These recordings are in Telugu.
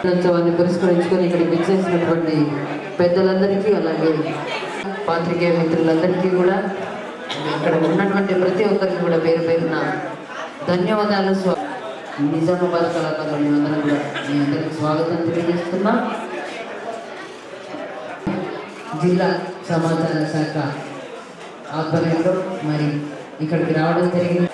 దినోత్సవాన్ని పురస్కరించుకొని ఇక్కడికి విచ్చేసినటువంటి పెద్దలందరికీ అలాగే పాత్రికేయ మిత్రులందరికీ కూడా ఇక్కడ ఉన్నటువంటి ప్రతి ఒక్కరికి కూడా పేరు పేరున ధన్యవాదాలు. నిజామాబాద్ కళాకారులు అందరం కూడా మీ అందరికీ స్వాగతం తెలియజేస్తున్నా. జిల్లా సమాచార శాఖ ఆధ్వర్యంలో మరి ఇక్కడికి రావడం జరిగింది.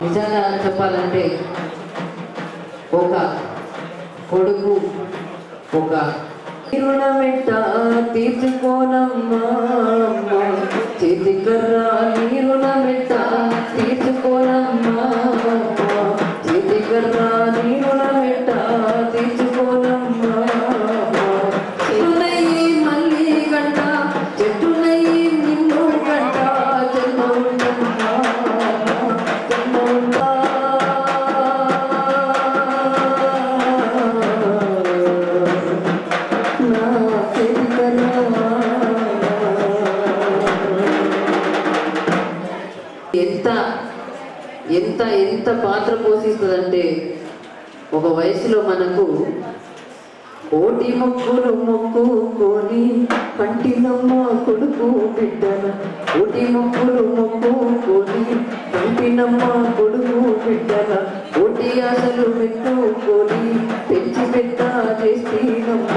నిజంగా చెప్పాలంటే ఒక కొడుకు ఒక రుణమెట్ట తీర్చుకోనమ్మా చేతికర్రా నీ రుణమెట్ట తీర్చుకోనమ్మా చేతికర్రా నీ రుణమెట్ట తీర్చుకోనమ్మా చెట్టునయ్యి మళ్ళీ గంట చెట్టునయ్యి నిన్ను గంట ఎంత ఎంత పాత్ర పోషిస్తుందంటే ఒక వయసులో మనకు కోటి మొక్కులు మొక్కుకొని కంటినమ్మ కొడుకు బిడ్డల కోటి మొక్కులు మొక్కుకొని కంటినమ్మ కొడుకు బిడ్డల కోటి ఆశలు పెట్టుకొని పెంచి పెట్ట చేస్తీనమ్మ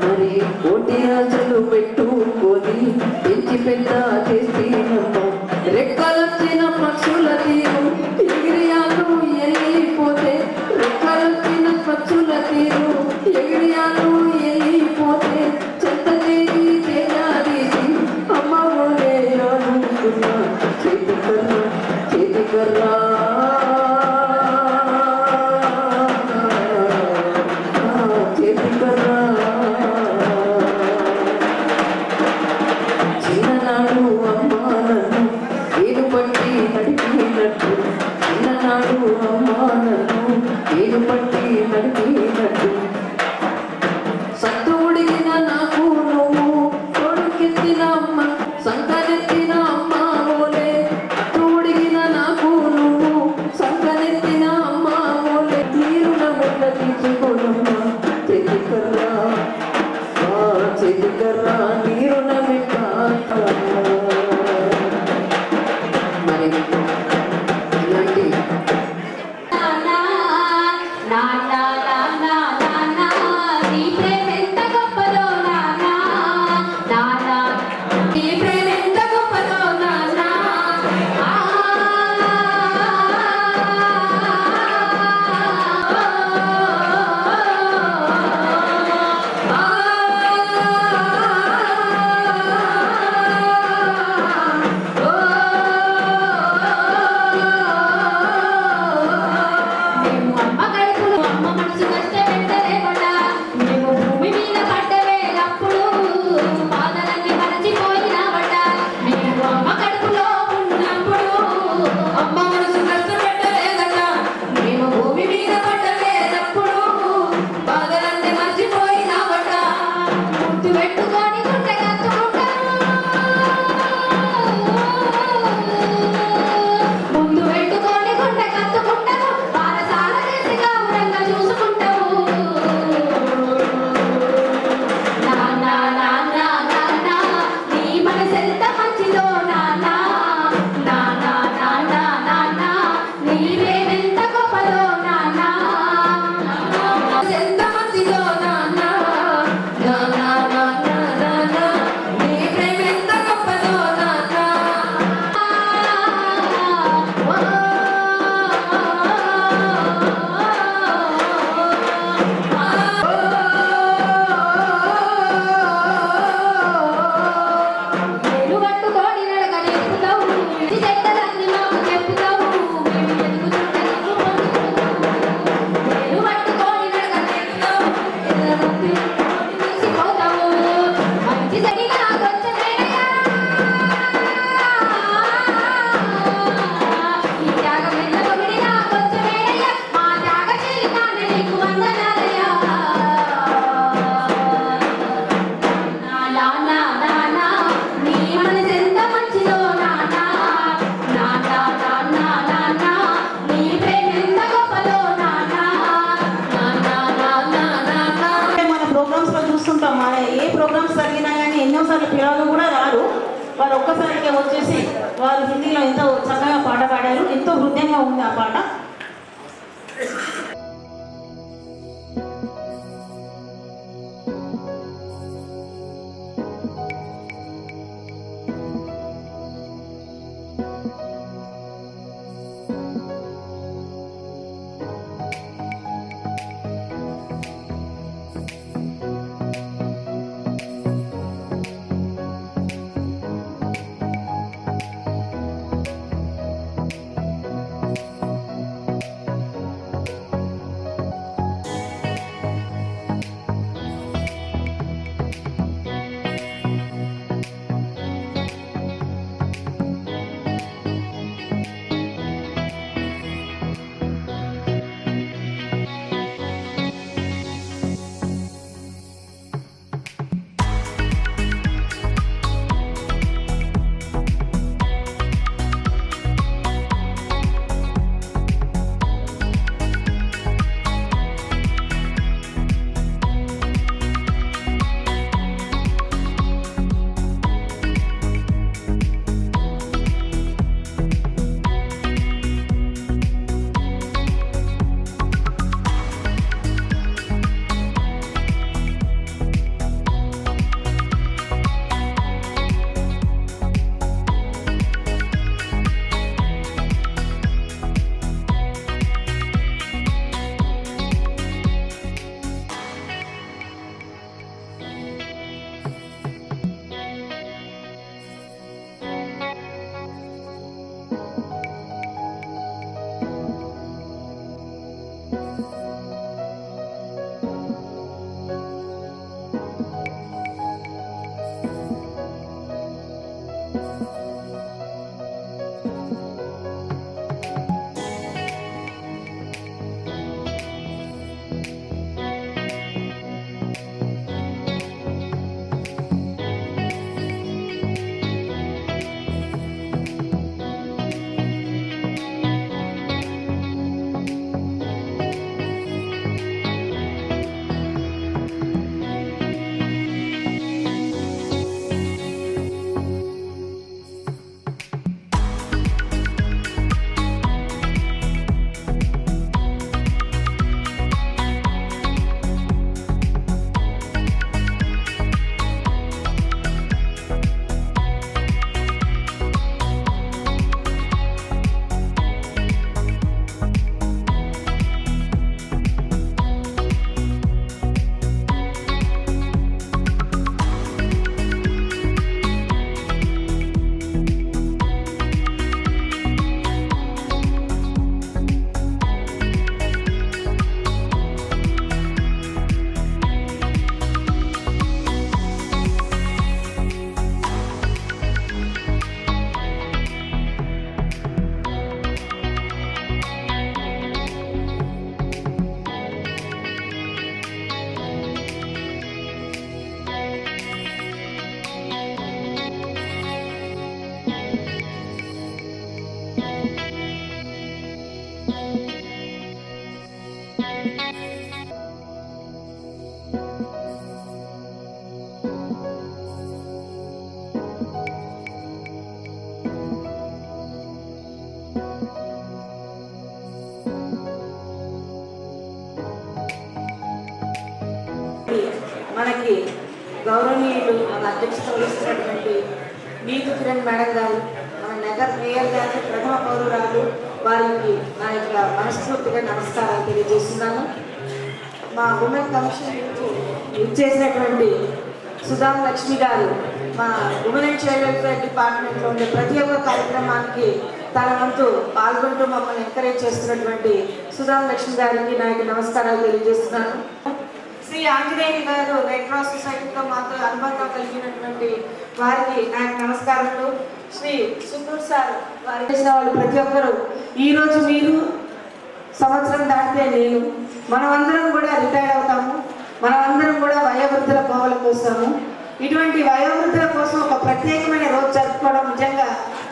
మరి కోటి ఆశలు పెట్టుకొని పెంచి పెట్ట చేస్తీనమ్మ రెక్కలొచ్చిన పక్షుల తీరు ఎగిరియాలు వెళ్ళిపోతే రెక్కలొచ్చిన పక్షుల తీరు ఎగిరియాలు వెళ్ళిపోతే చెత్త చేసి తేజాదీసి అమ్మ ఓలే అనుకున్నా చేతికర్రా చేతికర్రా చేతికర్రా చేతికర్ర నీరు నమిట మరి ఇలాంటి ఏ ప్రోగ్రామ్స్ జరిగినా కానీ ఎన్నోసార్లు పిల్లలు కూడా రారు. వారు ఒక్కసారిగా వచ్చేసి వారు హిందీలో ఎంతో చక్కగా పాట పాడారు. ఎంతో హృదయంగా ఉంది ఆ పాట. కార్యక్రమానికి గౌరవనీయులు మన అధ్యక్షత వహిస్తున్నటువంటి నీతు కిరణ్ మేడం గారు, మన నగర్ మేయర్ గారు, ప్రథమ పౌరురాలు, వారికి నా యొక్క మనస్ఫూర్తిగా నమస్కారాలు తెలియజేస్తున్నాను. మా ఉమెన్ కమిషన్ ఇచ్చేసినటువంటి సుధాం లక్ష్మి గారు మా ఉమెన్ అండ్ చైల్డ్ వెల్ఫేర్ డిపార్ట్మెంట్లో ఉండే ప్రతి ఒక్క కార్యక్రమానికి తన వంతు పాల్గొంటూ మమ్మల్ని ఎంకరేజ్ చేస్తున్నటువంటి సుధాం లక్ష్మి గారికి నా యొక్క నమస్కారాలు తెలియజేస్తున్నాను. శ్రీ ఆంజనేయులు గారు రెడ్ క్రాస్ సొసైటీతో మాతో అనుబంధం కలిగినటువంటి వారికి నా యొక్క నమస్కారాలు. శ్రీ సుందూర్ సార్ వారు చేసిన వాళ్ళు ప్రతి ఒక్కరు ఈరోజు మీరు సంవత్సరం దాటితే నేను మనమందరం కూడా రిటైర్ అవుతాము, మనమందరం కూడా వయోవృద్ధుల కోవలకు వస్తాము. ఇటువంటి వయోవృద్ధుల కోసం ఒక ప్రత్యేకమైన రోజు జరుపుకోవడం నిజంగా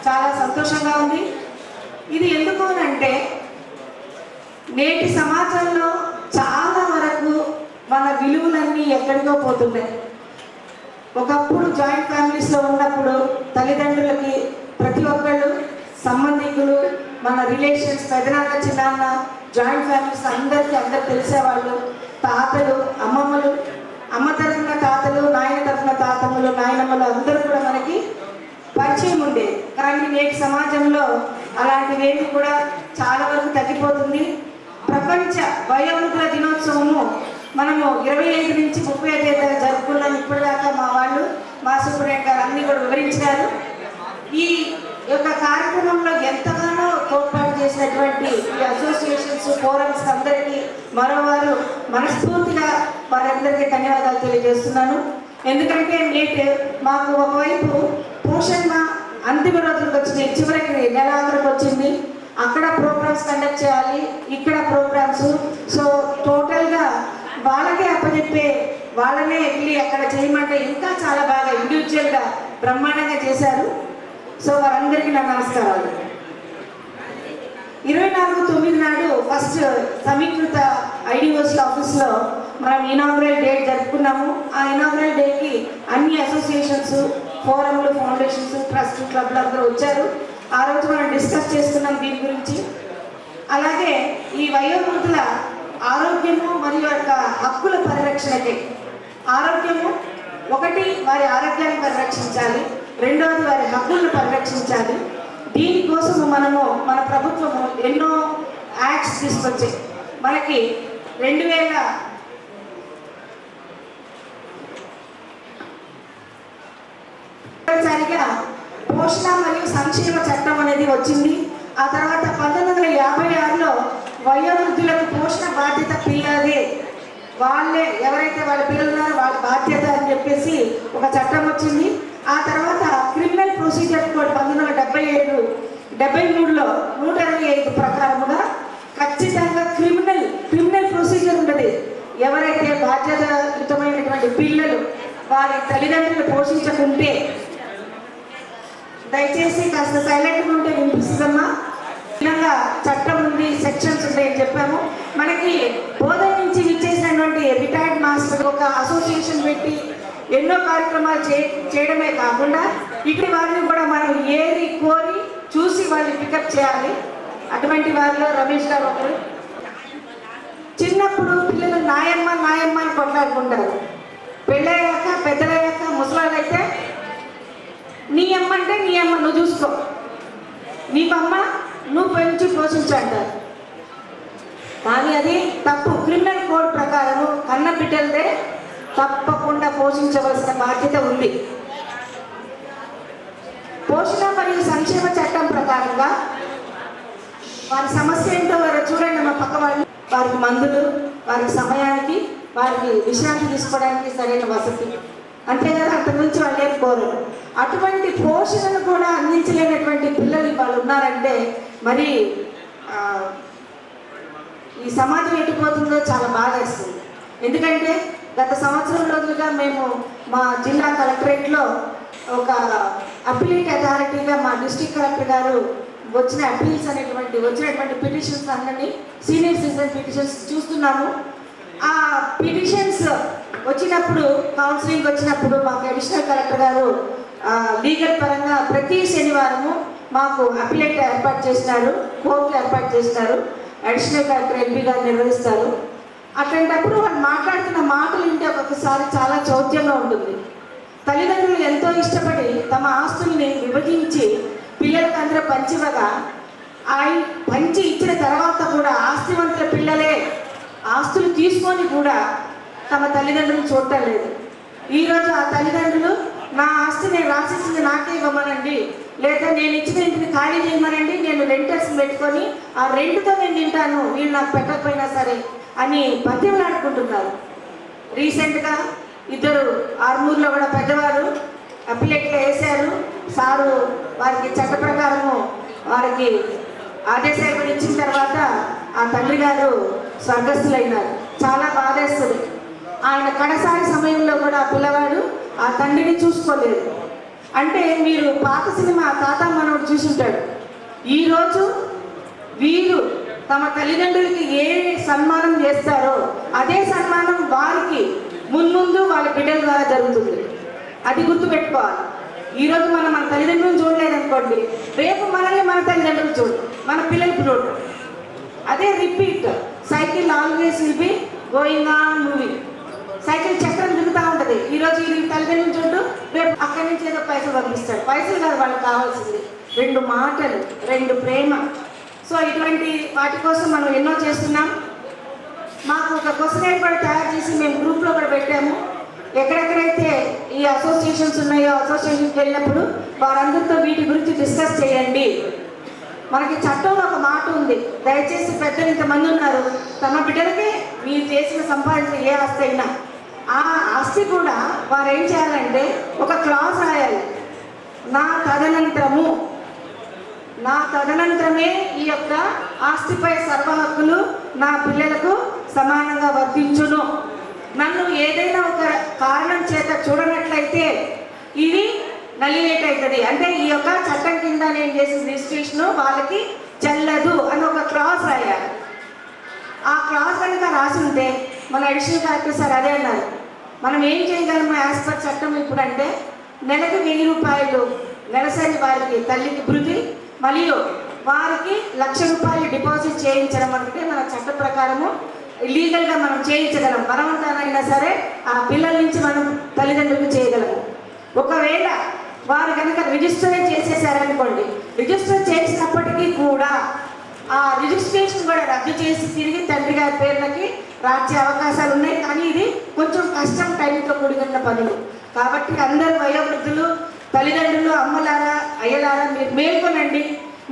చాలా సంతోషంగా ఉంది. ఇది ఎందుకు అంటే నేటి సమాజంలో చాలా వరకు మన విలువలన్నీ ఎక్కడికో పోతున్నాయి. ఒకప్పుడు జాయింట్ ఫ్యామిలీస్లో ఉన్నప్పుడు తల్లిదండ్రులకి ప్రతి ఒక్కళ్ళు సంబంధికులు, మన రిలేషన్స్, పెదనాన్న చిన్నాన్న, జాయింట్ ఫ్యామిలీస్ అందరూ తెలిసేవాళ్ళు. తాతలు, అమ్మమ్మలు, అమ్మ తరఫున తాతలు, నాయన తరఫున తాతమ్మలు, నాయనమ్మలు అందరూ కూడా మనకి పరిచయం ఉండేది. కానీ నేటి సమాజంలో అలాంటివేమి కూడా చాలా వరకు తగ్గిపోతుంది. ప్రపంచ వయోవృద్ధుల దినోత్సవము మనము 25 నుంచి 35 దాకా జరుపుకున్నాం. ఇప్పటిదాకా మా వాళ్ళు, మా సూపరింటెండెంట్ గారు అన్నీ కూడా వివరించారు. ఈ యొక్క కార్యక్రమంలో ఎంతగానో తోడ్పాటు చేసినటువంటి ఈ అసోసియేషన్స్, ఫోరమ్స్ అందరికీ మరోవారు మనస్ఫూర్తిగా వారందరికీ ధన్యవాదాలు తెలియజేస్తున్నాను. ఎందుకంటే నేటి మాకు ఒకవైపు పోషణ అంతిమ రోజులకు వచ్చింది, చివరికి నెలాఖరికి వచ్చింది. అక్కడ ప్రోగ్రామ్స్ కండక్ట్ చేయాలి, ఇక్కడ ప్రోగ్రామ్స్. సో టోటల్గా వాళ్ళకే అప్పచెప్పే, వాళ్ళనే వెళ్ళి అక్కడ చేయమంటే ఇంకా చాలా బాగా ఇండివిజువల్గా బ్రహ్మాండంగా చేశారు. సో వారందరికీ నా నమస్కారాలు. 24/9 నాడు ఫస్ట్ సమీకృత ఐడిఓసి ఆఫీస్లో మనం ఇనాగ్రల్ డే జరుపుకున్నాము. ఆ ఇనాగ్రల్ డేకి అన్ని అసోసియేషన్స్, ఫోరంలు, ఫౌండేషన్స్, ట్రస్ట్, క్లబ్లు అందరూ వచ్చారు. ఆ రోజు మనం డిస్కస్ చేసుకున్నాం దీని గురించి. అలాగే ఈ వయోవృద్ధుల ఆరోగ్యము మరియు యొక్క హక్కుల పరిరక్షణకి, ఆరోగ్యము ఒకటి వారి ఆరోగ్యాన్ని పరిరక్షించాలి, రెండవది వారి హక్కులను పరిరక్షించాలి. దీనికోసము మనము మన ప్రభుత్వము ఎన్నో యాక్ట్స్ తీసుకొచ్చాయి. మనకి 2000 పోషణ మరియు సంక్షేమ చట్టం అనేది వచ్చింది. ఆ తర్వాత 1956లో వయోవృద్ధులకు పోషణ బాధ్యత పిల్లలదే, వాళ్ళే ఎవరైతే వాళ్ళ పిల్లలు ఉన్నారో వాళ్ళ బాధ్యత అని చెప్పేసి ఒక చట్టం వచ్చింది. ఆ తర్వాత క్రిమినల్ ప్రొసీజర్ కోడ్ 1973లో 125 ప్రకారముగా ఖచ్చితంగా క్రిమినల్ ప్రొసీజర్ ఉన్నది. ఎవరైతే బాధ్యతాయుతమైనటువంటి పిల్లలు వారి తల్లిదండ్రులు పోషించకుంటే, దయచేసి కాస్త సైలెంట్గా ఉంటే వినిపిస్తుందమ్మా. విధంగా చట్టం ఉంది, సెక్షన్స్ ఉంటాయని చెప్పాము. మనకి బోధన నుంచి విచ్చేసినటువంటి రిటైర్డ్ మాస్టర్ ఒక అసోసియేషన్ పెట్టి ఎన్నో కార్యక్రమాలు చేయడమే కాకుండా ఇటు వారిని కూడా మనం ఏరి కోరి చూసి వాళ్ళని పికప్ చేయాలి. అటువంటి వారిలో రమేష్ గారు ఒకరు. చిన్నప్పుడు పిల్లలు నాయమ్మ నాయమ్మ అని కొట్లాడుకుంటారు. పెళ్ళయ్యాక, పెద్దలయ్యాక, ముసలాళ్ళైతే నీ అమ్మ అంటే నీ అమ్మ నువ్వు చూసుకో, నీ అమ్మ నువ్వు పెంచి పోషించంటారు. కానీ అది తప్పు. క్రిమినల్ కోడ్ ప్రకారము కన్న బిడ్డలదే తప్పకుండా పోషించవలసిన బాధ్యత ఉంది. పోషణ మరియు సంక్షేమ చట్టం ప్రకారంగా వారి సమస్య ఏంటో వారు చూడండి. మా పక్క వాళ్ళు, వారికి మందులు, వారికి సమయానికి, వారికి విశ్రాంతి తీసుకోవడానికి సరైన వసతి, అంతే కదా, అంతకుమించి వాళ్ళు ఏం కోరరు. అటువంటి పోషణను కూడా అందించలేనటువంటి పిల్లలు వాళ్ళు ఉన్నారంటే మరి ఈ సమాజం ఎటుపోతుందో చాలా బాగా వేస్తుంది. ఎందుకంటే గత సంవత్సరం రోజులుగా మేము మా జిల్లా కలెక్టరేట్లో ఒక అప్పీలేట్ అథారిటీగా మా డిస్ట్రిక్ట్ కలెక్టర్ గారు వచ్చినటువంటి పిటిషన్స్ అన్నీ సీనియర్ సిటిజన్ పిటిషన్స్ చూస్తున్నాము. ఆ పిటిషన్స్ వచ్చినప్పుడు, కౌన్సిలింగ్ వచ్చినప్పుడు మాకు అడిషనల్ కలెక్టర్ గారు లీగల్ పరంగా ప్రతి శనివారము మాకు అప్పీలేట్ ఏర్పాటు చేసినారు, కోర్టులు ఏర్పాటు చేసినారు. అడిషనల్ కలెక్టర్ ఎంపీ గారు నిర్వహిస్తారు. అట్లాంటప్పుడు వాళ్ళు మాట్లాడుతున్న మాటలు వింటే ఒక్కొక్కసారి చాలా చౌద్యంగా ఉంటుంది. తల్లిదండ్రులు ఎంతో ఇష్టపడి తమ ఆస్తుల్ని విభజించి పిల్లలకు అందరూ పంచివ్వగా పంచి ఇచ్చిన తర్వాత కూడా ఆస్తివంతుల పిల్లలే ఆస్తులు తీసుకొని కూడా తమ తల్లిదండ్రులు చూడటం లేదు. ఈరోజు ఆ తల్లిదండ్రులు నా ఆస్తి నేను రాసిచ్చింది నాకే ఇవ్వమనండి, లేదా నేను ఇచ్చిన ఇంటిని ఖాళీ చేయమనండి, నేను రెంటర్స్ పెట్టుకొని ఆ రెంట్తో నేను తింటాను, వీళ్ళు నాకు పెట్టకపోయినా సరే అని బతిమలాడుకుంటున్నారు. రీసెంట్గా ఇద్దరు ఆర్మూర్లో కూడా పెద్దవారు అప్పిలేట్లో వేశారు. సారు వారికి చట్ట ప్రకారము వారికి ఆదేశాలు కూడా ఇచ్చిన తర్వాత ఆ తండ్రి గారు స్వర్గస్థులైనారు. చాలా బాధేస్తుంది. ఆయన కడసారి సమయంలో కూడా ఆ పిల్లవాడు ఆ తండ్రిని చూసుకోలేదు. అంటే మీరు పాత సినిమా తాత మనోడు చూసుంటాడు. ఈరోజు వీరు తమ తల్లిదండ్రులకి ఏ సన్మానం చేస్తారో అదే సన్మానం వారికి మున్ముందు వాళ్ళ బిడ్డల ద్వారా జరుగుతుంది. అది గుర్తుపెట్టుకోవాలి. ఈరోజు మనం మన తల్లిదండ్రులను చూడలేదనుకోండి, రేపు మనల్ని మన తల్లిదండ్రులు చూడు, మన పిల్లలకి చూడు. అదే repeat. Cycle always will be going on moving. Cycle చక్రం తిరుగుతూ ఉంటుంది. ఈరోజు ఈ తల్లిదండ్రులు చూడు, రేపు అక్కడి నుంచి ఏదో పైసలు పంపిస్తాడు. పైసలు కాదు వాళ్ళకి కావాల్సింది, 2 మాటలు, 2 ప్రేమ. సో ఇటువంటి వాటి కోసం మనం ఎన్నో చేస్తున్నాం. మాకు ఒక క్వశ్చన్ కూడా తయారు చేసి మేము గ్రూప్లో కూడా పెట్టాము. ఎక్కడెక్కడైతే ఈ అసోసియేషన్స్ ఉన్నాయో అసోసియేషన్కి వెళ్ళినప్పుడు వారందరితో వీటి గురించి డిస్కస్ చేయండి. మనకి చట్టంలో ఒక మాట ఉంది, దయచేసి పెద్దలు ఇంతమంది ఉన్నారు, తమ బిడ్డలకే మీరు చేసిన సంపాదించిన ఏ ఆస్తి అయినా ఆ ఆస్తి కూడా వారు ఏం చేయాలంటే ఒక క్లాజ్ రాయాలి. నా తదనంతరమే ఈ యొక్క ఆస్తిపై సర్వ హక్కులు నా పిల్లలకు సమానంగా వర్తించును. నన్ను ఏదైనా ఒక కారణం చేత చూడనట్లయితే ఇది నలివేట్ అవుతుంది. అంటే ఈ యొక్క చట్టం కింద నేను చేసిన రిజిస్ట్రేషన్ వాళ్ళకి చెల్లదు అని ఒక క్లాజ్ రాయాలి. ఆ క్లాజ్ కనుక రాసి ఉంటే మన అడిషనల్ కలెక్టర్ సార్ అదే అన్నారు, మనం ఏం చేయగలము యాజ్ పర్ చట్టం ఇప్పుడు అంటే నెలకు 1000 రూపాయలు నెలసరి వారికి తల్లికి భృతి మరియు వారికి 1,00,000 రూపాయలు డిపాజిట్ చేయించడం అంటే మన చట్ట ప్రకారము లీగల్గా మనం చేయించగలం. బలవంతానైనా సరే ఆ పిల్లల నుంచి మనం తల్లిదండ్రులకు చేయగలము. ఒకవేళ వారు కనుక రిజిస్టర్ చేసేసారనుకోండి, రిజిస్టర్ చేసినప్పటికీ కూడా ఆ రిజిస్ట్రేషన్ కూడా రద్దు చేసి తిరిగి తండ్రి గారి పేర్లకి రాసే అవకాశాలు ఉన్నాయి. కానీ ఇది కొంచెం కష్టం, టైంతో కూడిన పనులు. కాబట్టి అందరూ వయోవృద్ధులు, తల్లిదండ్రులు, అమ్మలారా, అయ్యలారా మీరు మేల్కొనండి.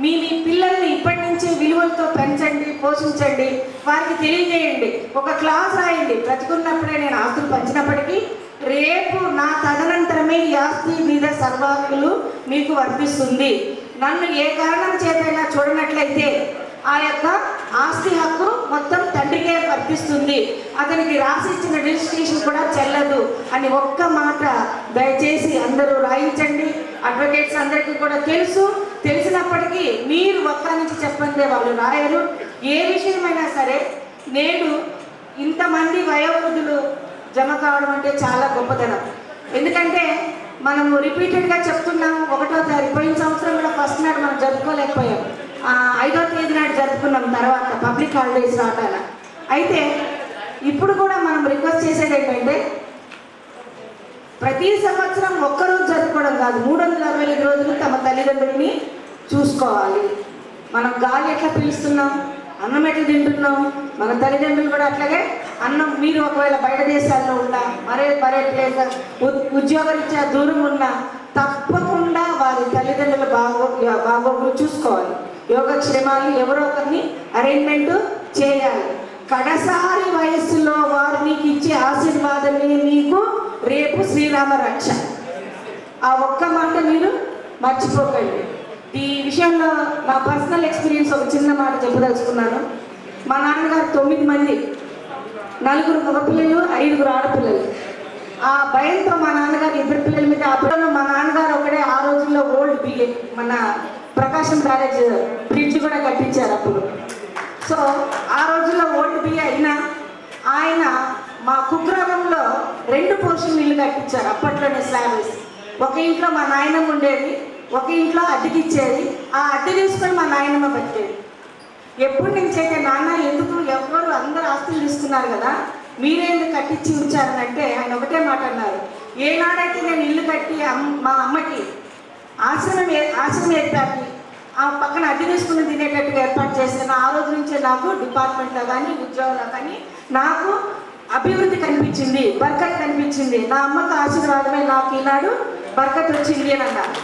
మీ పిల్లల్ని ఇప్పటి నుంచి విలువలతో పెంచండి, పోషించండి, వారికి తెలియజేయండి. ఒక క్లాస్ రాయండి, బ్రతికున్నప్పుడే నేను ఆస్తులు పంచినప్పటికీ రేపు నా తదనంతరమే ఈ ఆస్తి మీద సర్వాహకులు మీకు వర్తిస్తుంది. నన్ను ఏ కారణం చేతైనా చూడనట్లయితే ఆ యొక్క ఆస్తి హక్కు మొత్తం తండ్రికే వర్తిస్తుంది, అతనికి రాసి ఇచ్చిన రిజిస్ట్రేషన్ కూడా చెల్లదు అని ఒక్క మాట దయచేసి అందరూ రాయించండి. అడ్వకేట్స్ అందరికీ కూడా తెలిసినప్పటికీ మీరు ఒక్క నుంచి చెప్పండి, వాళ్ళు రాయరు. ఏ విషయమైనా సరే నేడు ఇంతమంది వయోవృద్ధులు జమ కావడం అంటే చాలా గొప్పతనం. ఎందుకంటే మనము రిపీటెడ్గా చెప్తున్నాము. 1వ తారీఖు పోయిన సంవత్సరం కూడా ఫస్ట్ నాడు మనం జరుపుకోలేకపోయాం, 5వ తేదీ నాడు జరుపుకున్నాం, తర్వాత పబ్లిక్ హాలిడేస్ రావటాల. అయితే ఇప్పుడు కూడా మనం రిక్వెస్ట్ చేసేది ఏంటంటే ప్రతి సంవత్సరం ఒక్కరోజు జరుపుకోవడం కాదు, 365 రోజులు తమ తల్లిదండ్రులని చూసుకోవాలి. మనం గాలి ఎట్లా పీలుస్తున్నాం, అన్నం ఎట్లా తింటున్నాం, మన తల్లిదండ్రులు కూడా అట్లాగే అన్నం. మీరు ఒకవేళ బయట దేశాల్లో ఉన్నా, మరే ప్లేస్ ఉద్యోగరీత్యా దూరం ఉన్నా తప్పకుండా వారి తల్లిదండ్రుల బాగోగులు చూసుకోవాలి. యోగక్షేమాలు ఎవరో ఒకరిని అరేంజ్మెంట్ చేయాలి. కడసారి వయస్సులో వారు మీకు ఇచ్చే ఆశీర్వాదమే మీకు రేపు శ్రీరామ రక్ష. ఆ ఒక్క మాట మీరు మర్చిపోకండి. ఈ విషయంలో నా పర్సనల్ ఎక్స్పీరియన్స్ ఒక చిన్న మాట చెప్పదలుచుకున్నాను. మా నాన్నగారు 9 మంది, 4 మగపిల్లలు, 5 ఆడపిల్లలు. ఆ భయంతో మా నాన్నగారు 2 పిల్లల మీద ఆ పిల్లలు మా నాన్నగారు ఒకడే ఆ రోజుల్లో ఓల్డ్ బిఏ మన ప్రకాశం బ్యారేజ్ బ్రిడ్జ్ కూడా కట్టించారు అప్పుడు. సో ఆ రోజుల్లో ఓల్డ్ బిఏ అయినా ఆయన మా కుగ్రామంలో 2 పోర్షన్ ఇల్లు కట్టించారు అప్పట్లోనే స్లాబ్ వేసి. ఒక ఇంట్లో మా నాయనమ్మ ఉండేది, ఒక ఇంట్లో అద్దెకిచ్చేది. ఆ అద్దె తీసుకొని మా నాయనమ్మ బతికేది. ఎప్పటి నుంచి అయితే నాన్న ఎందుకు ఎవరు అందరూ ఆస్తులు తీసుకున్నారు కదా, మీరే ఎందుకు కట్టించి ఉంచారని అంటే ఆయన ఒకటే మాట అన్నారు, ఏనాడైతే నేను ఇల్లు కట్టి మా అమ్మకి ఆశ్రమం ఏర్పాటు ఆ పక్కన అద్దె తీసుకుని తినేటట్టుగా ఏర్పాటు చేశాను, ఆ రోజు నుంచే నాకు డిపార్ట్మెంట్లో కానీ ఉద్యోగంలో కానీ నాకు అభివృద్ధి కనిపించింది, బర్కత్ కనిపించింది. నా అమ్మకు ఆశీర్వాదమే నాకు ఈనాడు బర్కత్ వచ్చింది అని అన్నారు.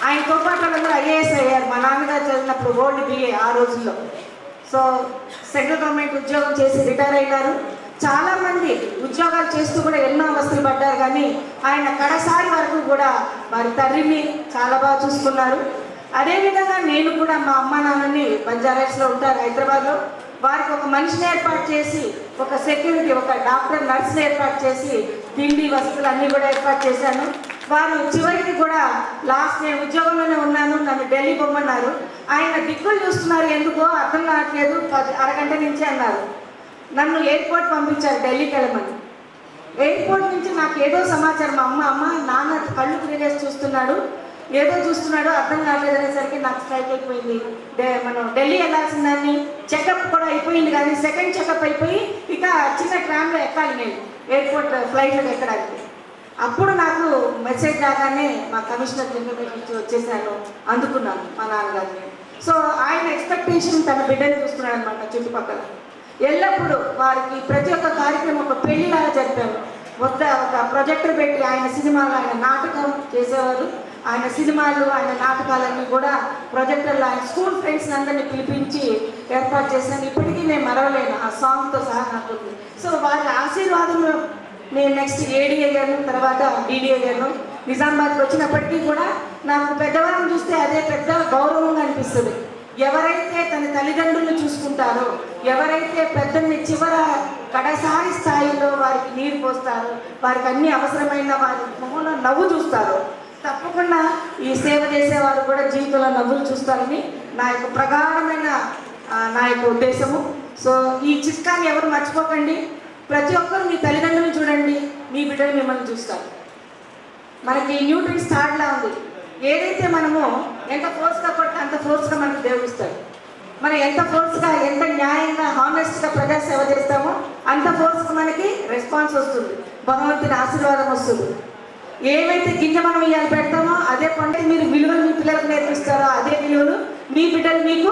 ఆయనతో పాటు వాళ్ళందరూ ఐఏఎస్ అయ్యారు. మా నాన్నగారు చదివినప్పుడు ఓల్డ్ బిఏ ఆ రోజుల్లో. సో సెంట్రల్ గవర్నమెంట్ ఉద్యోగం చేసి రిటైర్ అయినారు. చాలామంది ఉద్యోగాలు చేస్తూ కూడా ఎన్నో అవస్థలు పడ్డారు, కానీ ఆయన కడసారి వరకు కూడా వారి తండ్రిని చాలా బాగా చూసుకున్నారు. అదేవిధంగా నేను కూడా మా అమ్మ నాన్నని బంజారాస్లో ఉంటారు హైదరాబాద్లో, వారికి ఒక మనిషిని ఏర్పాటు చేసి, ఒక సెక్యూరిటీ, ఒక డాక్టర్ నర్స్ని ఏర్పాటు చేసి, తిండి వసతులు అన్నీ కూడా ఏర్పాటు చేశాను. వారు చివరికి కూడా లాస్ట్ నేను ఉద్యోగంలోనే ఉన్నాను, నన్ను ఢిల్లీ పొమ్మన్నారు. ఆయన దిక్కులు చూస్తున్నారు, ఎందుకో అర్థం కావట్లేదు, అరగంట నుంచే అన్నారు. నన్ను ఎయిర్పోర్ట్ పంపించారు ఢిల్లీకి వెళ్ళమని. ఎయిర్పోర్ట్ నుంచి నాకు ఏదో సమాచారం, అమ్మ నాన్న కళ్ళు తిరిగేసి చూస్తున్నాడు, ఏదో చూస్తున్నాడు, అర్థం కావట్లేదు అనేసరికి నాకు స్ట్రైక్ అయిపోయింది. మనం ఢిల్లీ వెళ్ళాల్సిందాన్ని, చెకప్ కూడా అయిపోయింది, కానీ సెకండ్ చెకప్ అయిపోయి ఇక చిన్న ట్రామ్లో ఎక్కాలి నేను ఎయిర్పోర్ట్ ఫ్లైట్లోకి ఎక్కడానికి. అప్పుడు నాకు మెసేజ్ రాగానే మా కమిషనర్ జనరల్ నుంచి వచ్చేసాను, అందుకున్నాను మా నాన్నగారిని. సో ఆయన ఎక్స్పెక్టేషన్ తన బిడ్డని చూస్తున్నాడు అనమాట చుట్టుపక్కల. ఎల్లప్పుడూ వారికి ప్రతి ఒక్క కార్యక్రమం ఒక పెళ్లిలాగా జరిపాము. ఒక ప్రొజెక్టర్ పెట్టి ఆయన సినిమాలు, ఆయన నాటకం చేసేవారు. ఆయన సినిమాలు, ఆయన నాటకాలన్నీ కూడా ప్రొజెక్టర్లు, ఆయన స్కూల్ ఫ్రెండ్స్ అందరినీ పిలిపించి ఏర్పాటు చేశాను. ఇప్పటికీ నేను మరవలేను ఆ సాంగ్తో సహా నాకు. సో వారి ఆశీర్వాదంలో నేను నెక్స్ట్ ఏడీ అయ్యాను, తర్వాత డీడీ అయ్యాను. నిజామాబాద్కి వచ్చినప్పటికీ కూడా నాకు పెద్దవాళ్ళని చూస్తే అదే పెద్ద గౌరవంగా అనిపిస్తుంది. ఎవరైతే తన తల్లిదండ్రులను చూసుకుంటారో, ఎవరైతే పెద్దల్ని కడసారి స్థాయిలో వారికి నీరు పోస్తారో, వారికి అన్ని అవసరమైన వారి మొహంలో నవ్వు చూస్తారో, తప్పకుండా ఈ సేవ చేసేవారు కూడా జీవితంలో నవ్వులు చూస్తారని నా యొక్క ప్రగాఢమైన నా యొక్క ఉద్దేశము. సో ఈ చిట్కాని ఎవరు మర్చిపోకండి. ప్రతి ఒక్కరు మీ తల్లిదండ్రులను చూడండి, మీ బిడ్డలు మిమ్మల్ని చూస్తారు. మనకి న్యూటన్స్ థర్డ్లా ఉంది, ఏదైతే మనము ఎంత ఫోర్స్గా కొడితే అంత ఫోర్స్గా మనకు దేవుడు ఇస్తాడు. మనం ఎంత ఫోర్స్గా, ఎంత న్యాయంగా, హానెస్ట్గా ప్రజా సేవ చేస్తామో అంత ఫోర్స్గా మనకి రెస్పాన్స్ వస్తుంది, భగవంతుని ఆశీర్వాదం వస్తుంది. ఏవైతే గింజ మనం ఇవాళ పెడతామో అదే పంట మీరు విలువలు మీ పిల్లలకు నేర్పిస్తారో అదే విలువలు మీ బిడ్డలు మీకు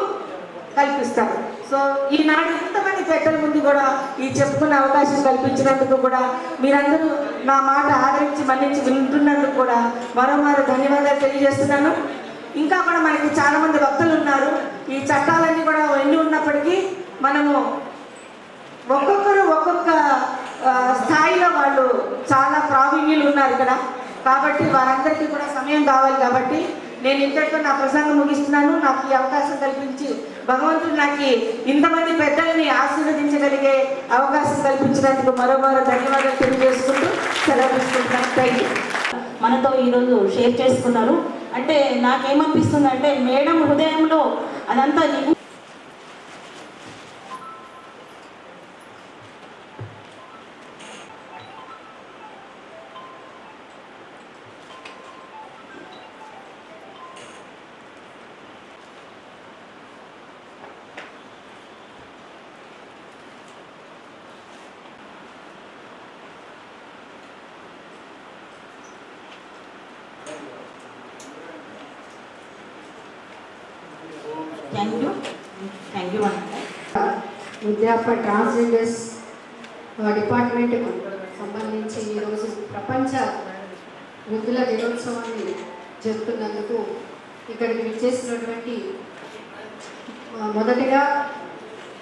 కల్పిస్తారు. సో ఈనాడు ఇంతమంది పెద్దల ముందు కూడా ఈ చెప్పుకునే అవకాశం కల్పించినందుకు కూడా, మీరందరూ నా మాట ఆదరించి మన్నించి వింటున్నందుకు కూడా మరోమారు ధన్యవాదాలు తెలియజేస్తున్నాను. ఇంకా కూడా మనకి చాలామంది భక్తులు ఉన్నారు. ఈ చట్టాలన్నీ కూడా ఎన్ని ఉన్నప్పటికీ మనము ఒక్కొక్కరు ఒక్కొక్క స్థాయిలో వాళ్ళు చాలా ప్రావీణ్యులు ఉన్నారు ఇక్కడ. కాబట్టి వారందరికీ కూడా సమయం కావాలి. కాబట్టి నేను ఇంతటితో నా ప్రసంగం ముగిస్తున్నాను. నాకు ఈ అవకాశం కల్పించి భగవంతుడు నాకు ఇంతమంది పెద్దల్ని ఆశీర్వదించగలిగే అవకాశం కల్పించినందుకు మరోమారు ధన్యవాదాలు తెలియజేసుకుంటూ సెలవు తీసుకుంటున్నాను. Thank you. మనతో ఈరోజు షేర్ చేసుకున్నారు. అంటే నాకేమనిపిస్తుంది అంటే మేడం హృదయంలో అదంతా థ్యాంక్ యూ విద్యా ఫర్ ట్రాన్స్జెండర్స్ డిపార్ట్మెంట్కు సంబంధించి ఈరోజు ప్రపంచ వృద్ధుల దినోత్సవాన్ని జరుపుతున్నందుకు ఇక్కడికి విచ్చేసినటువంటి మొదటిగా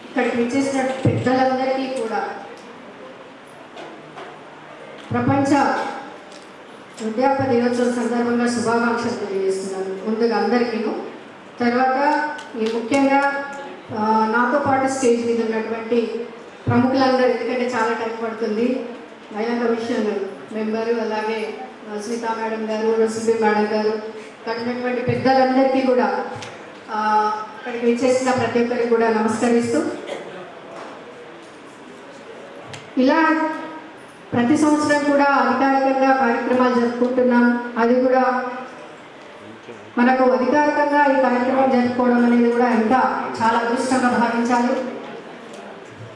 ఇక్కడికి విచ్చేసిన పెద్దలందరికీ కూడా ప్రపంచ వృద్ధాప్య దినోత్సవం సందర్భంగా శుభాకాంక్షలు తెలియజేస్తున్నాను ముందుగా అందరికీను. తర్వాత ఈ ముఖ్యంగా నాతో పాటు స్టేజ్ మీద ఉన్నటువంటి ప్రముఖులందరూ, ఎందుకంటే చాలా టైం పడుతుంది, మహిళా కమిషన్ మెంబరు, అలాగే స్మితా మేడం గారు, రసుబి మేడం గారు, ఇక్కడ ఉన్నటువంటి పెద్దలందరికీ కూడా ఇక్కడికి విచ్చేసిన ప్రతి ఒక్కరికి కూడా నమస్కరిస్తూ, ఇలా ప్రతి సంవత్సరం కూడా అధికారికంగా కార్యక్రమాలు జరుపుకుంటున్నాం. అది కూడా మనకు అధికారికంగా ఈ కార్యక్రమం జరుపుకోవడం అనేది కూడా ఇంకా చాలా అదృష్టంగా భావించాలి.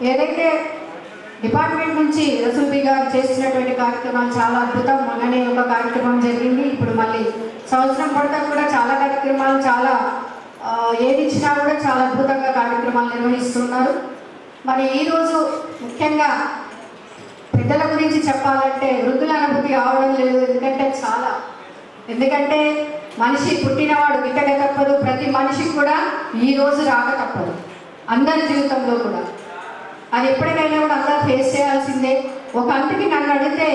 ఏదైతే డిపార్ట్మెంట్ నుంచి రసూల్ బి గారు చేస్తున్నటువంటి కార్యక్రమాలు చాలా అద్భుతం. మొన్ననే ఒక కార్యక్రమం జరిగింది, ఇప్పుడు మళ్ళీ సంవత్సరం పడతా కూడా చాలా కార్యక్రమాలు, చాలా ఏది ఇచ్చినా కూడా చాలా అద్భుతంగా కార్యక్రమాలు నిర్వహిస్తున్నారు. మరి ఈరోజు ముఖ్యంగా పెద్దల గురించి చెప్పాలంటే వృద్ధుల అనుభూతి కావడం లేదు. ఎందుకంటే మనిషి పుట్టినవాడు గిట్టక తప్పదు, ప్రతి మనిషికి కూడా ఈ రోజు రాక తప్పదు, అందరి జీవితంలో కూడా. అది ఎప్పటికైనా కూడా అందరూ ఫేస్ చేయాల్సిందే. ఒక అంటికి నన్ను అడిగితే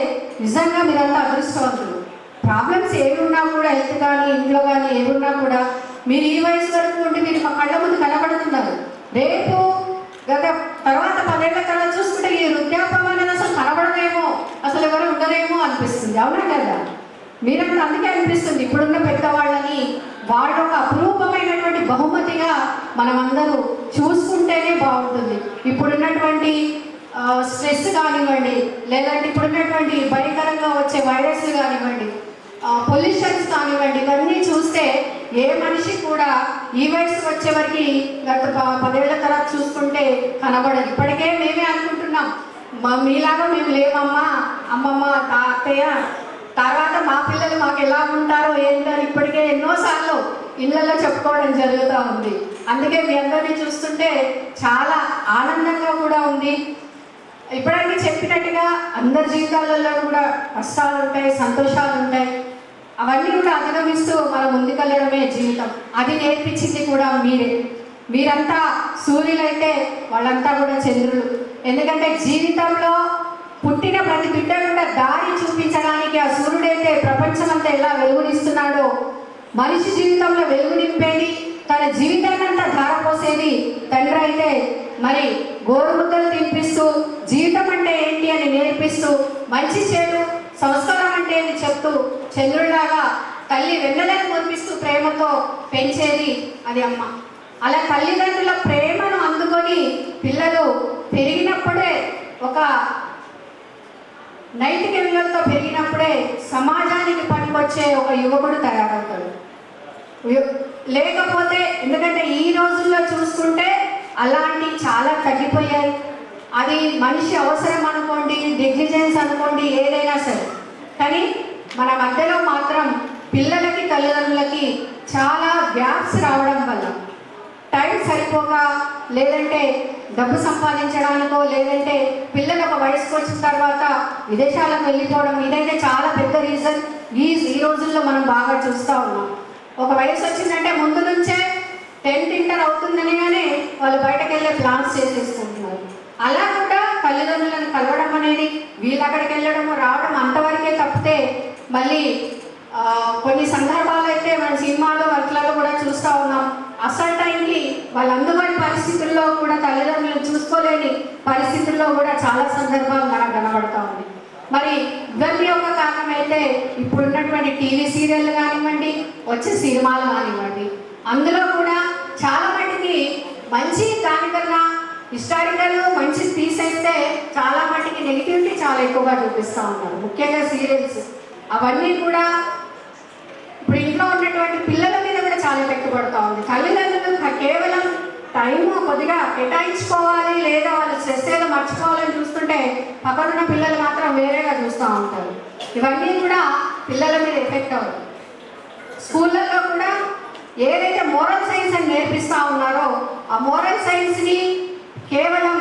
నిజంగా మీరంతా అదృష్టవంతులు. ప్రాబ్లమ్స్ ఏవి ఉన్నా కూడా, హెల్త్ కానీ ఇంట్లో కానీ ఏవి ఉన్నా కూడా మీరు ఈ వయసు వరకు ఉండి మీరు మా కళ్ళ ముందు కనబడుతున్నారు. రేపు తర్వాత 10 ఏళ్ల తర్వాత చూసుకుంటే ఈ వృద్ధాప్యం అనేది అసలు కనబడదేమో, అసలు ఎవరు ఉండరేమో అనిపిస్తుంది. అవునా కదా? మీరంతా అందుకే అనిపిస్తుంది. ఇప్పుడున్న పెద్దవాళ్ళని వాళ్ళ ఒక అపురూపమైనటువంటి బహుమతిగా మనమందరూ చూసుకుంటేనే బాగుంటుంది. ఇప్పుడున్నటువంటి స్ట్రెస్ కానివ్వండి, లేదంటే ఇప్పుడున్నటువంటి భయంకరంగా వచ్చే వైరస్లు కానివ్వండి, పొల్యూషన్స్ కానివ్వండి, ఇవన్నీ చూస్తే ఏ మనిషి కూడా ఈ వయసు వచ్చేవరకు గత 10 ఏళ్ల తర్వాత చూసుకుంటే కనబడదు. ఇప్పటికే మేమే అనుకుంటున్నాం మీలాగా మేము లేమమ్మా, అమ్మమ్మ, అత్తయ్య, తర్వాత మా పిల్లలు మాకు ఎలా ఉంటారో ఏంటో ఇప్పటికే ఎన్నోసార్లు ఇళ్ళల్లో చెప్పుకోవడం జరుగుతూ ఉంది. అందుకే మీ అందరినీ చూస్తుంటే చాలా ఆనందంగా కూడా ఉంది. ఇప్పటికీ చెప్పినట్టుగా అందరి జీవితాలలో కూడా కష్టాలు ఉంటాయి, సంతోషాలు ఉంటాయి. అవన్నీ కూడా అధిగమిస్తూ మనం ముందుకెళ్ళడమే జీవితం. అది నేర్పించింది కూడా మీరే. మీరంతా సూర్యులైతే వాళ్ళంతా కూడా చంద్రులు. ఎందుకంటే జీవితంలో పుట్టిన ప్రతి బిడ్డ కూడా దారి చూపించడానికి ఆ సూర్యుడైతే ప్రపంచమంతా ఎలా వెలుగునిస్తున్నాడో, మనిషి జీవితంలో వెలుగు నింపేది, తన జీవితాన్నంతా ధారపోసేది తండ్రి అయితే మరి గోరుముద్దలు తినిపిస్తూ జీవితం అంటే ఏంటి అని నేర్పిస్తూ, మంచి చెడు సంస్కారం అంటే ఏంటి చెప్తూ, చంద్రుడిలాగా తల్లి వెన్నెలను కురిపిస్తూ ప్రేమతో పెంచేది అది అమ్మ. అలా తల్లిదండ్రుల ప్రేమను అందుకొని పిల్లలు పెరిగినప్పుడే, ఒక నైతిక విలువలతో పెరిగినప్పుడే సమాజానికి పనికొచ్చే ఒక యువకుడు తయారవుతాడు. లేకపోతే, ఎందుకంటే ఈ రోజుల్లో చూసుకుంటే అలాంటి చాలా తగ్గిపోయాయి. అది మనిషి అవసరం అనుకోండి, నెగ్లిజెన్స్ అనుకోండి, ఏదైనా సరే. కానీ మన మధ్యలో మాత్రం పిల్లలకి తల్లిదండ్రులకి చాలా గ్యాప్స్ రావడం వల్ల, టైం సరిపోక, లేదంటే డబ్బు సంపాదించడానికో, లేదంటే పిల్లలు ఒక వయసుకు వచ్చిన తర్వాత విదేశాలకు వెళ్ళిపోవడం, ఇదైతే చాలా పెద్ద రీజన్ ఈ రోజుల్లో మనం బాగా చూస్తూ ఉన్నాం. ఒక వయసు వచ్చిందంటే ముందు నుంచే 10th ఇంటర్ అవుతుందని కానీ వాళ్ళు బయటకు వెళ్ళే ప్లాన్స్ చేసేసుకుంటున్నారు. అలా కూడా తల్లిదండ్రులను కలవడం అనేది, వీళ్ళు అక్కడికి వెళ్ళడము రావడం అంతవరకే తప్పితే, మళ్ళీ కొన్ని సందర్భాలు అయితే మన సినిమాలో వర్క్లలో కూడా చూస్తూ ఉన్నాం. అసలు టైంకి వాళ్ళు అందుబాటు పరిస్థితుల్లో కూడా తల్లిదండ్రులను చూసుకోలేని పరిస్థితుల్లో కూడా చాలా సందర్భాలు మనకు కనబడుతూ ఉంది. మరి ఇవన్నీ ఒక కారణం అయితే ఇప్పుడున్నటువంటి టీవీ సీరియల్ కానివ్వండి, వచ్చే సినిమాలు కానివ్వండి, అందులో కూడా చాలా మటుకి మంచి దానికన్నా హిస్టారికల్ మంచి తీసేస్తే చాలా మటుకి నెగిటివిటీ చాలా ఎక్కువగా చూపిస్తూ ఉన్నారు. ముఖ్యంగా సీరియల్స్ అవన్నీ కూడా ఇప్పుడు ఇంట్లో ఉన్నటువంటి పిల్లల మీద కూడా చాలా ఎఫెక్ట్ పడుతూ ఉంది. తల్లిదండ్రులు కేవలం టైము కొద్దిగా కేటాయించుకోవాలి, లేదా వాళ్ళు స్ట్రెస్ ఏదో మర్చిపోవాలని చూస్తుంటే పక్కనున్న పిల్లలు మాత్రం వేరేగా చూస్తూ ఉంటారు. ఇవన్నీ కూడా పిల్లల మీద ఎఫెక్ట్ అవుతుంది. స్కూళ్ళల్లో కూడా ఏదైతే మోరల్ సైన్స్ అని నేర్పిస్తూ ఉన్నారో, ఆ మోరల్ సైన్స్ని కేవలం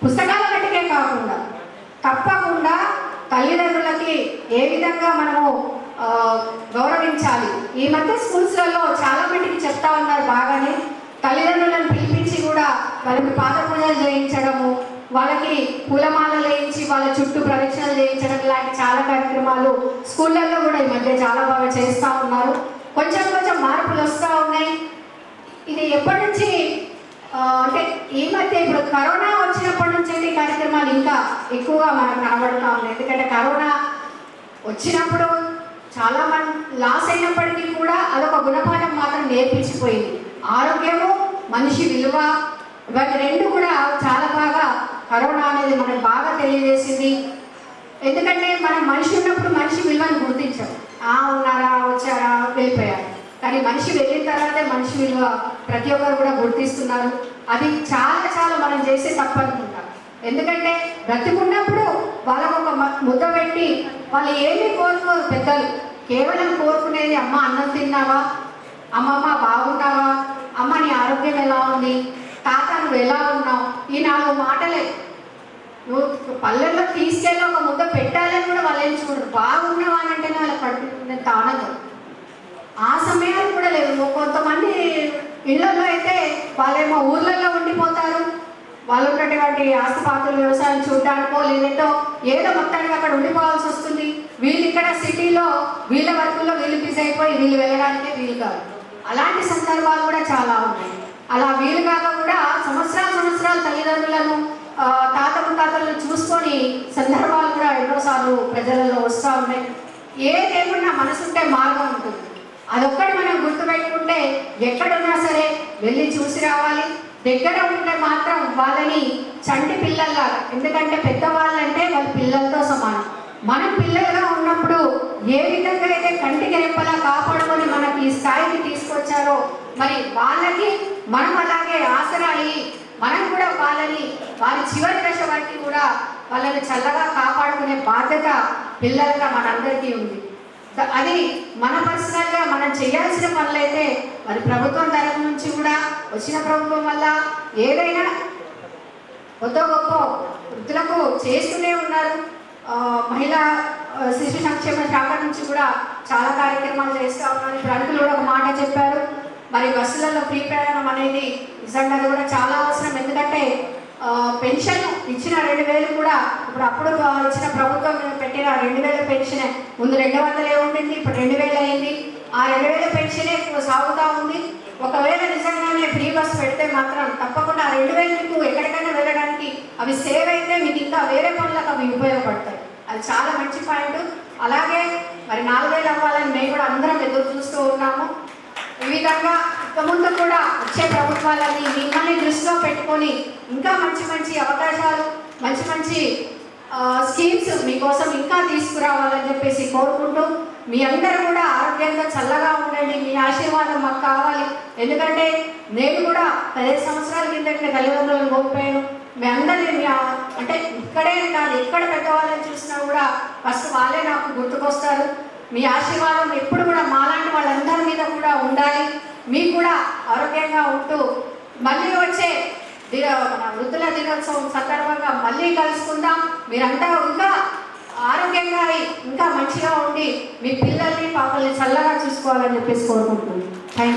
పుస్తకాల మట్టుకే కాకుండా తప్పకుండా తల్లిదండ్రులకి ఏ విధంగా మనము గౌరవించాలి. ఈ మధ్య స్కూల్స్లలో చాలా మటుకి చెప్తా ఉన్నారు బాగానే, తల్లిదండ్రులను పిలిపించి కూడా వాళ్ళకి పాద పూజలు చేయించడము, వాళ్ళకి పూలమాలలు వేయించి వాళ్ళ చుట్టూ ప్రదక్షిణలు చేయించడం లాంటి చాలా కార్యక్రమాలు స్కూళ్ళల్లో కూడా ఈ మధ్య చాలా బాగా చేస్తూ ఉన్నారు. కొంచెం కొంచెం మార్పులు వస్తూ ఉన్నాయి. ఇది ఎప్పటి నుంచి అంటే ఈ మధ్య ఇప్పుడు కరోనా వచ్చినప్పటి నుంచి అయితే ఈ కార్యక్రమాలు ఇంకా ఎక్కువగా మనకు కనబడుతూ ఉన్నాయి. ఎందుకంటే కరోనా వచ్చినప్పుడు చాలా మంది లాస్ అయినప్పటికీ కూడా అదొక గుణపాఠం మాత్రం నేర్పించిపోయింది. ఆరోగ్యము, మనిషి విలువ, ఇవన్నీ రెండు కూడా చాలా బాగా కరోనా అనేది మనకు బాగా తెలియజేసింది. ఎందుకంటే మనం మనిషి ఉన్నప్పుడు మనిషి విలువను గుర్తించాం. ఉన్నారా, వచ్చారా, వెళ్ళిపోయారు. కానీ మనిషి వెళ్ళిన తర్వాతే మనిషి విలువ ప్రతి ఒక్కరు కూడా గుర్తిస్తున్నారు. అది చాలా చాలా మనం చేసే తప్పు అనుకుంటాం. ఎందుకంటే బ్రతికున్నప్పుడు వాళ్ళకు ఒక ముద్ద పెట్టి వాళ్ళు ఏమీ కోరుకోరు. పెద్దలు కేవలం కోరుకునేది అమ్మ అన్నం తిన్నావా, అమ్మమ్మ బాగున్నావా, అమ్మ నీ ఆరోగ్యం ఎలా ఉంది, తాత నువ్వు ఎలా ఉన్నావు, ఈ 4 మాటలే. నువ్వు పల్లెల్లో తీసుకెళ్ళి ఒక ముద్ద పెట్టాలని కూడా వాళ్ళు ఏం చూడరు. బాగున్నావా అని అంటేనే వాళ్ళకి పడుతుందంత ఆనందం. ఆ సమయాలు కూడా లేవు. కొంతమంది ఇళ్లలో అయితే వాళ్ళేమో ఊర్లలో ఉండిపోతారు. వాళ్ళు ఉన్నటువంటి ఆస్తిపాతులు వ్యవసాయం చూడడానికో లేదంటే ఏదో మొత్తానికి అక్కడ ఉండిపోవాల్సి వస్తుంది. వీళ్ళు ఇక్కడ సిటీలో వీళ్ళ వర్కుల్లో వీళ్ళు బిజీ అయిపోయి వీళ్ళు వెళ్ళడానికే వీలు కాదు. అలాంటి సందర్భాలు కూడా చాలా ఉన్నాయి. అలా వీలు కాక కూడా సంవత్సరాలు తల్లిదండ్రులను తాతలను చూసుకొని సందర్భాలు కూడా ఎన్నోసార్లు ప్రజలలో వస్తూ ఉన్నాయి. ఏదేమన్నా మనసుంటే మార్గం ఉంటుంది. అదొక్కటి మనం గుర్తుపెట్టుకుంటే ఎక్కడున్నా సరే వెళ్ళి చూసి రావాలి. దగ్గర ఉంటే మాత్రం వాళ్ళని చంటి పిల్లల్లాగా, ఎందుకంటే పెద్దవాళ్ళంటే వాళ్ళ పిల్లలతో సమానం. మనం పిల్లలుగా ఉన్నప్పుడు ఏ విధంగా అయితే కంటికి రెప్పలా కాపాడుకొని మనకి ఈ స్థాయికి తీసుకొచ్చారో మరి వాళ్ళకి మనం అలాగే ఆసరాయి మనం కూడా వాళ్ళని వారి చివరి దశ వరకు కూడా వాళ్ళని చల్లగా కాపాడుకునే బాధ్యత పిల్లలుగా మనందరికీ ఉంది. అది మన పర్సనల్గా మనం చేయాల్సిన పనులైతే మరి ప్రభుత్వం తరఫు నుంచి కూడా వచ్చిన ప్రభుత్వం వల్ల ఏదైనా కొత్త గొప్ప వృద్ధులకు చేస్తూనే ఉన్నారు. మహిళా శిశు సంక్షేమ శాఖ నుంచి కూడా చాలా కార్యక్రమాలు చేస్తూ ఉన్నారు. ఇప్పుడు అంకులు కూడా ఒక మాట చెప్పారు, మరి బస్సులలో ఫ్రీ ప్రయాణం అనేది నిజంగా కూడా చాలా అవసరం. ఎందుకంటే పెన్షన్ ఇచ్చిన 2000 కూడా అప్పుడు ఇచ్చిన ప్రభుత్వం పెట్టిన 2000 పెన్షన్ ముందు 200 ఉండింది, ఇప్పుడు 2000 అయింది. ఆ 2000 పెన్షనే సాగుతూ ఉంది. ఒకవేళ నిజంగానే ఫ్రీ బస్ పెడితే మాత్రం తప్పకుండా ఆ 2000 మీకు ఎక్కడికైనా వెళ్ళడానికి అవి సేవ్ అయితే మీకు ఇంకా వేరే పనులకు అవి ఉపయోగపడతాయి. అది చాలా మంచి పాయింట్. అలాగే మరి 4000 అవ్వాలని మేము కూడా అందరం ఎదురు చూస్తూ ఉన్నాము. ఈ విధంగా ఇక ముందు కూడా వచ్చే ప్రభుత్వాలని మిమ్మల్ని దృష్టిలో పెట్టుకొని ఇంకా మంచి అవకాశాలు మంచి స్కీమ్స్ మీకోసం ఇంకా తీసుకురావాలని చెప్పేసి కోరుకుంటూ మీ అందరూ కూడా ఆరోగ్యంగా చల్లగా ఉండండి. మీ ఆశీర్వాదం మాకు కావాలి. ఎందుకంటే నేను కూడా 15 సంవత్సరాల కిందటి తల్లిదండ్రులను కోల్పోయాను. మీ అందరినీ అంటే ఇక్కడే కాదు ఎక్కడ పెద్దవాళ్ళని చూసినా కూడా ఫస్ట్ వాళ్ళే నాకు గుర్తుకొస్తారు. మీ ఆశీర్వాదం ఎప్పుడు కూడా మాలాంటి వాళ్ళందరి మీద కూడా ఉండాలి. మీకు కూడా ఆరోగ్యంగా ఉంటూ మళ్ళీ వచ్చే మన వృద్ధుల దినోత్సవం సందర్భంగా మళ్ళీ కలుసుకుందాం. మీరంతా ఇంకా ఆరోగ్యంగా ఇంకా మంచిగా ఉండి మీ పిల్లల్ని పాపల్ని చల్లగా చూసుకోవాలని చెప్పేసి కోరుకుంటున్నాను. Thank you.